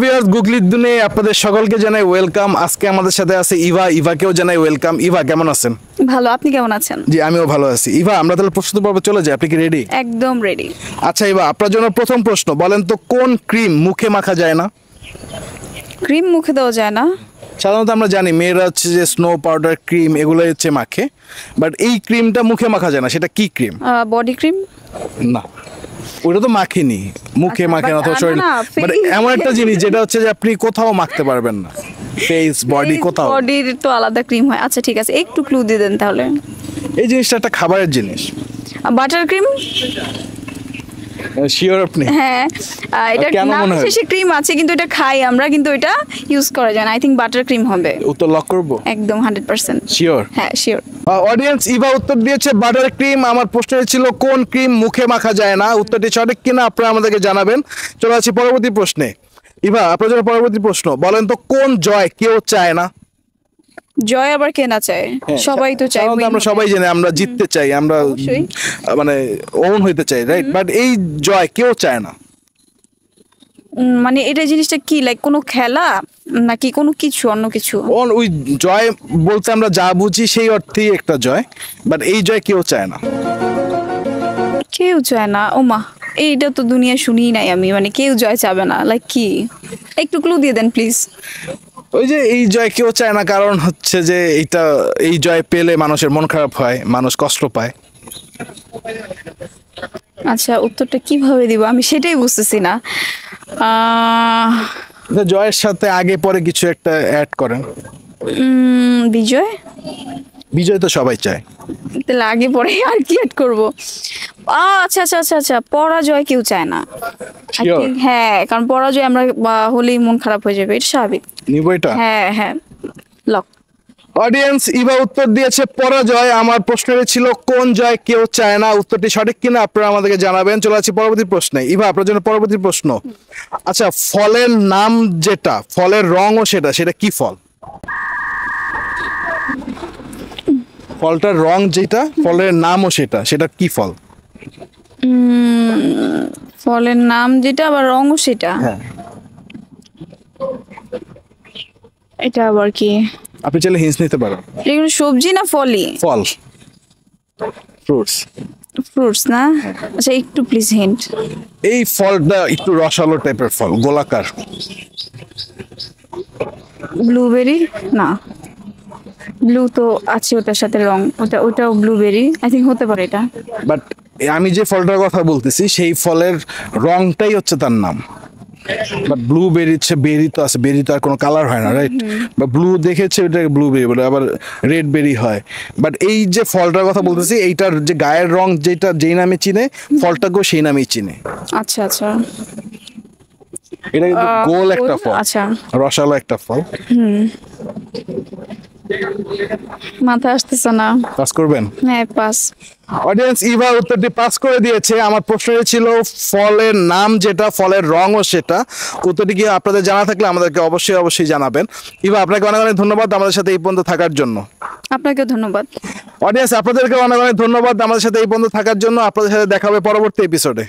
Viewers গুগলির দুনিয়ায় আপনাদের সকলকে জানাই ওয়েলকাম। আজকে আমাদের সাথে আছে ইভা, ইভাকেও জানাই ওয়েলকাম। ইভা কেমন আছেন? ভালো, আপনি কেমন আছেন? জি আমিও ভালো আছি। ইভা আমরা তাহলে প্রশ্ন পর্বে চলে যাই, আপনি কি রেডি? একদম রেডি। আচ্ছা ইভা, আপনার জন্য প্রথম প্রশ্ন, বলেন তো কোন ক্রিম মুখে মাখা যায় না? ক্রিম মুখে দেওয়া যায় না? সাধারণত আমরা জানি মেয়েরা হচ্ছে যে স্নো পাউডার ক্রিম এগুলো হচ্ছে মাখে, বাট এই ক্রিমটা মুখে মাখা যায় না, সেটা কি ক্রিম? Body cream? না, ওটা তো মাখেনি, মুখে আচ্ছা, মাখে না but, তো শরীর, না, বাট এমন একটা জিনিস যেটা হচ্ছে যে আপনি কোথাও মাখতে পারবেন না, ফেস বডি কোথাও। বডির তো আলাদা ক্রিম হয়। আচ্ছা ঠিক আছে, একটু ক্লু দিয়ে দেন তাহলে। এই জিনিসটা একটা খাবারের জিনিস। Butter cream? শিওর আপনি? হ্যাঁ, এটা কেন নাম মনে হয়? শেষে ক্রিম আছে কিন্তু এটা খাই আমরা, কিন্তু এটা ইউজ করা যায় না। আই থিংক বাটার ক্রিম হবে। উত্তর লক করবো? একদম 100%। শিওর? হ্যাঁ শিওর। অডিয়েন্স ইভা উত্তর দিয়েছে বাটার ক্রিম। আমার প্রশ্ন ছিল কোন ক্রিম মুখে মাখা যায় না, উত্তরটি সঠিক কিনা আপনারা আমাদেরকে জানাবেন। চলে আসছি পরবর্তী প্রশ্নে। ইভা আপনার জন্য পরবর্তী প্রশ্ন, বলেন তো কোন জয় কেউ চায় না? জয় আবার কে না চায়? সবাই তো চায়। সাধারণত আমরা সবাই জানি আমরা জিততে চাই, আমরা অবশ্যই। মানে ওন হইতে চাই, রাইট? বাট এই জয় কেউ চায় না। মানে এটা জিনিসটা কি, লাইক কোনো খেলা নাকি কোনো কিছু অন্য কিছু? ওই জয় বলতে আমরা যা বুঝি সেই অর্থেই একটা জয়, বাট এই জয় কেউ চায় না। কেউ চায় না? ও মা, এইটা তো দুনিয়া শুনিই নাই আমি। মানে কেউ জয় চাবে না, লাইক কি? একটু ক্লু দিয়ে দেন প্লিজ। ওই যে এই জয় কেউ চায় না কারণ হচ্ছে যে এই জয় পেলে মানুষের মন খারাপ হয়, মানুষ কষ্ট পায়। আচ্ছা, উত্তরটা কিভাবে দিব আমি সেটাই বুঝতেছি না। জয়ের সাথে আগে পরে কিছু একটা অ্যাড করেন। বিজয়? বিজয় তো সবাই চায়। তাহলে আগে পরে আর কি অ্যাড করবো? আচ্ছা আচ্ছা আচ্ছা আচ্ছা, পরাজয় কেউ চায় না। I Sure? think, হ্যাঁ, কারণ পরাজয় আমরা হলেই মন খারাপ হয়ে যাবে, এটা স্বাভাবিক। নিব এটা? হ্যাঁ হ্যাঁ, লক। অডিয়েন্স ইভা উত্তর দিয়েছে পরাজয়। আমার প্রশ্নটি ছিল কোন জয় কেউ চায় না, উত্তরটি সঠিক কিনা আপনারা আমাদেরকে জানাবেন। চলে আসছি পরবর্তী প্রশ্নে। ইভা আপনার জন্য পরবর্তী প্রশ্ন, আচ্ছা ফলের নাম যেটা, ফলের রঙও সেটা কি ফল? ফলটার রং যেটা, ফলের নামও সেটা কি ফল? ফলের নাম যেটা আবার রঙও সেটা? হ্যাঁ, এটা আবার কি? আপনি চাইলে হিন্স নিতে পারেন। এগুলো সবজি না ফলই? ফল, ফ্রুটস। ফ্রুটস না? আচ্ছা একটু প্লিজ হিন্ট। এই ফলটা একটু রসালো টাইপের ফল, গোলাকার। ব্লুবেরি? না, ব্লু তো আছে ওটার সাথে রং, ওটাও ব্লুবেরি। আই থিঙ্ক হতে পারে এটা। বাট আমি যে ফলটার কথা বলতেছি সেই ফলের রংটাই হচ্ছে তার নাম। বাট ব্লুবেরি হচ্ছে, বেরি তো আছে, বেরি তো আর কোনো কালার হয় না, রাইট? বা ব্লু দেখেছে ওটাকে ব্লুবেরি বলে, আবার রেড বেরি হয়। বাট এই যে ফলটার কথা বলতেছি, এইটার যে গায়ের রং যেটা যেই নামে চিনে, ফলটাকেও সেই নামেই চিনে। আচ্ছা আচ্ছা, এটা কিন্তু গোল একটা ফল, আচ্ছা রসালো একটা ফল। মাথা আসতেছে না। পাস করবেন? হ্যাঁ পাস। অডিয়েন্স ইভা উত্তরটি পাস করে দিয়েছে। আমার প্রশ্নটি ছিল ফলের নাম যেটা, ফলের রঙও সেটা। উত্তরটি কি আপনাদের জানা থাকলে আমাদেরকে অবশ্যই জানাবেন। ইভা আপনাকে অনেক অনেক ধন্যবাদ আমাদের সাথে এই পর্যন্ত থাকার জন্য। আপনাকেও ধন্যবাদ। অডিয়েন্স আপনাদেরকে অনেক অনেক ধন্যবাদ আমাদের সাথে এই পর্যন্ত থাকার জন্য। আপনাদের সাথে দেখা হবে পরবর্তী এপিসোডে।